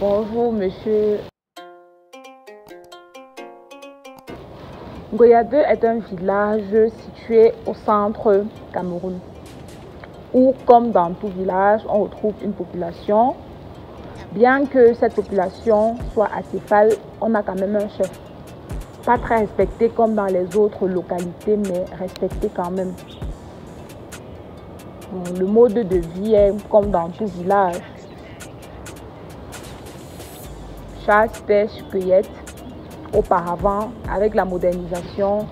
Bonjour, monsieur. Ngoyade est un village situé au centre Cameroun, où, comme dans tout village, on retrouve une population. Bien que cette population soit acéphale, on a quand même un chef. Pas très respecté comme dans les autres localités, mais respecté quand même. Bon, le mode de vie est comme dans tout village. Chasse, pêche, cueillette. Auparavant, avec la modernisation,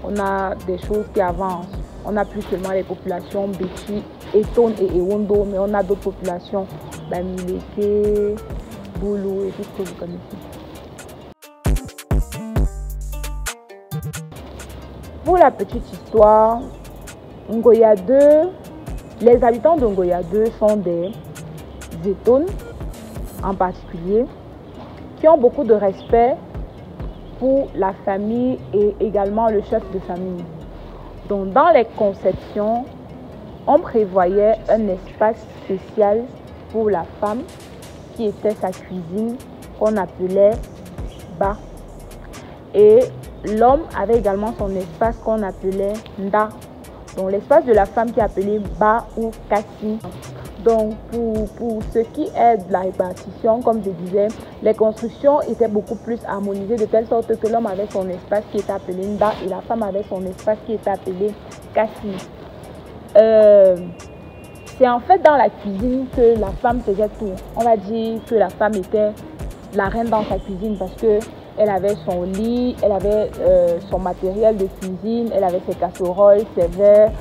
on a des choses qui avancent. On n'a plus seulement les populations Béchi, Eton et Ewondo, mais on a d'autres populations, Bamileke, Boulou et tout ce que vous connaissez. Pour la petite histoire, Ngoyade, les habitants de Ngoyade sont des Eton en particulier, qui ont beaucoup de respect pour la famille et également le chef de famille. Donc, dans les conceptions, on prévoyait un espace spécial pour la femme qui était sa cuisine, qu'on appelait Ba. Et l'homme avait également son espace qu'on appelait Nda. Donc, l'espace de la femme qui est appelé Ba ou Kassi. Donc, pour ce qui est de la répartition, comme je disais, les constructions étaient beaucoup plus harmonisées de telle sorte que l'homme avait son espace qui était appelé Nda et la femme avait son espace qui était appelé Kassi. C'est en fait dans la cuisine que la femme faisait tout. On va dire que la femme était la reine dans sa cuisine parce que elle avait son lit, elle avait son matériel de cuisine, elle avait ses casseroles, ses verres,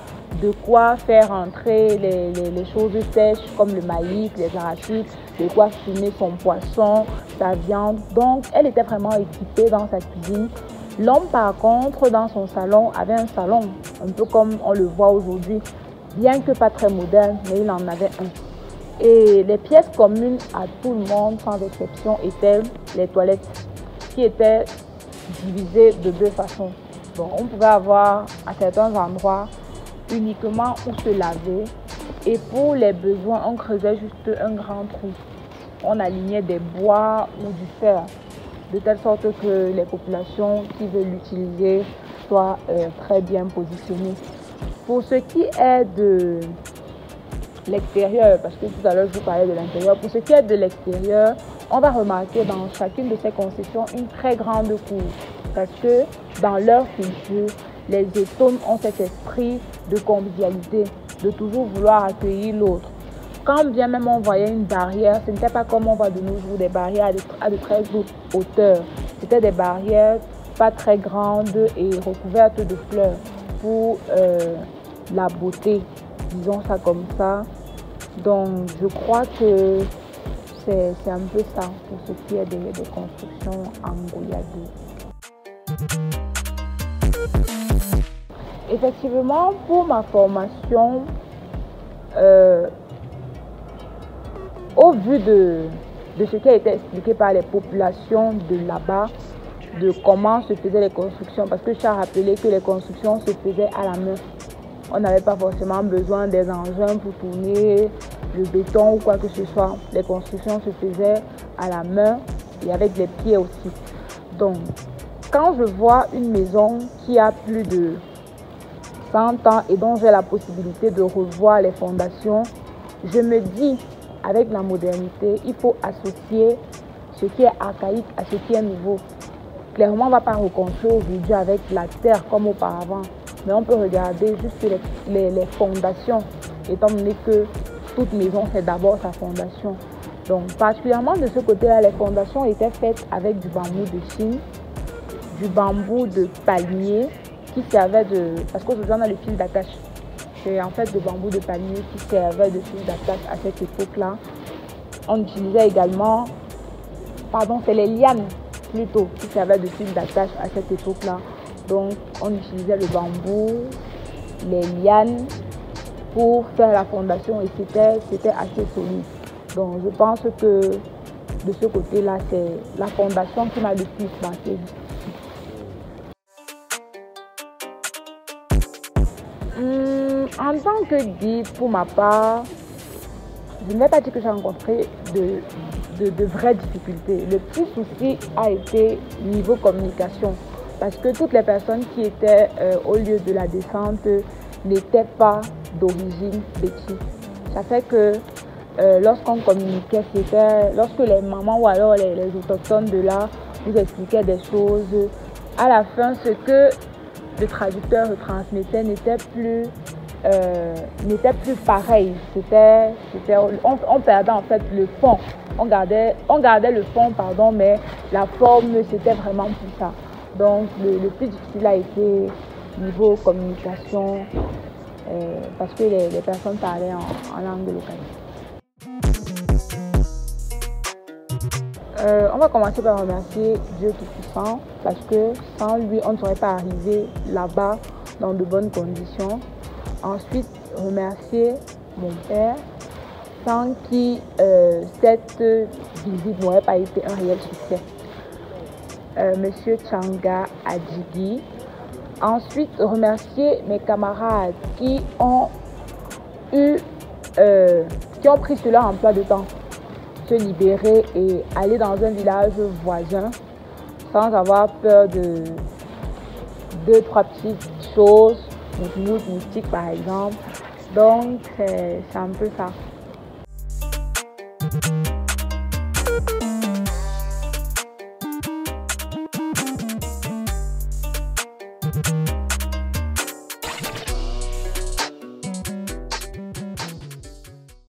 de quoi faire entrer les choses sèches comme le maïs, les arachides, de quoi fumer son poisson, sa viande. Donc, elle était vraiment équipée dans sa cuisine. L'homme, par contre, dans son salon, avait un salon, un peu comme on le voit aujourd'hui, bien que pas très moderne, mais il en avait un. Et les pièces communes à tout le monde, sans exception, étaient les toilettes, qui étaient divisées de deux façons. Donc, on pouvait avoir à certains endroits uniquement où se laver et pour les besoins on creusait juste un grand trou, on alignait des bois ou du fer de telle sorte que les populations qui veulent l'utiliser soient très bien positionnées. Pour ce qui est de l'extérieur, parce que tout à l'heure je vous parlais de l'intérieur, pour ce qui est de l'extérieur, on va remarquer dans chacune de ces concessions une très grande cour parce que dans leur culture, les Etones ont cet esprit de convivialité, de toujours vouloir accueillir l'autre. Quand bien même on voyait une barrière, ce n'était pas comme on voit de nos jours des barrières à de très haute hauteur. C'était des barrières pas très grandes et recouvertes de fleurs pour la beauté, disons ça comme ça. Donc je crois que c'est un peu ça pour ce qui est des constructions en Ngoyade. Effectivement, pour ma formation, au vu de ce qui a été expliqué par les populations de là-bas, de comment se faisaient les constructions, parce que je tiens à rappeler que les constructions se faisaient à la main. On n'avait pas forcément besoin des engins pour tourner le béton ou quoi que ce soit. Les constructions se faisaient à la main et avec les pieds aussi. Donc, quand je vois une maison qui a plus de 100 ans et dont j'ai la possibilité de revoir les fondations, je me dis, avec la modernité, il faut associer ce qui est archaïque à ce qui est nouveau. Clairement, on ne va pas reconstruire aujourd'hui avec la terre comme auparavant, mais on peut regarder juste les fondations, étant donné que toute maison, c'est d'abord sa fondation. Donc, particulièrement de ce côté-là, les fondations étaient faites avec du bambou de Chine, du bambou de palmier, qui servait de... Parce qu'aujourd'hui, on a le fil d'attache. C'est en fait de bambou de palmier qui servait de fil d'attache à cette époque-là. On utilisait également... Pardon, c'est les lianes plutôt qui servaient de fil d'attache à cette époque-là. Donc, on utilisait le bambou, les lianes pour faire la fondation et c'était assez solide. Donc, je pense que de ce côté-là, c'est la fondation qui m'a le plus marqué. En tant que guide, pour ma part, je ne vais pas dire que j'ai rencontré de vraies difficultés. Le plus souci a été niveau communication, parce que toutes les personnes qui étaient au lieu de la descente n'étaient pas d'origine béti. Ça fait que lorsqu'on communiquait, c'était lorsque les mamans ou alors les autochtones de là nous expliquaient des choses, à la fin, ce que le traducteur retransmettait n'était plus pareil. On perdait en fait le fond. On gardait le fond, pardon, mais la forme, c'était vraiment plus ça. Donc, le plus difficile a été niveau communication, parce que les personnes parlaient en langue locale. On va commencer par remercier Dieu Tout-Puissant, parce que sans lui, on ne serait pas arrivé là-bas dans de bonnes conditions. Ensuite, remercier mon père, sans qui cette visite n'aurait pas été un réel succès. Monsieur Changa Adjigi. Ensuite, remercier mes camarades qui ont pris cela en emploi de temps, se libérer et aller dans un village voisin sans avoir peur de 2-3 petites choses, moustiques par exemple. Donc, c'est un peu ça.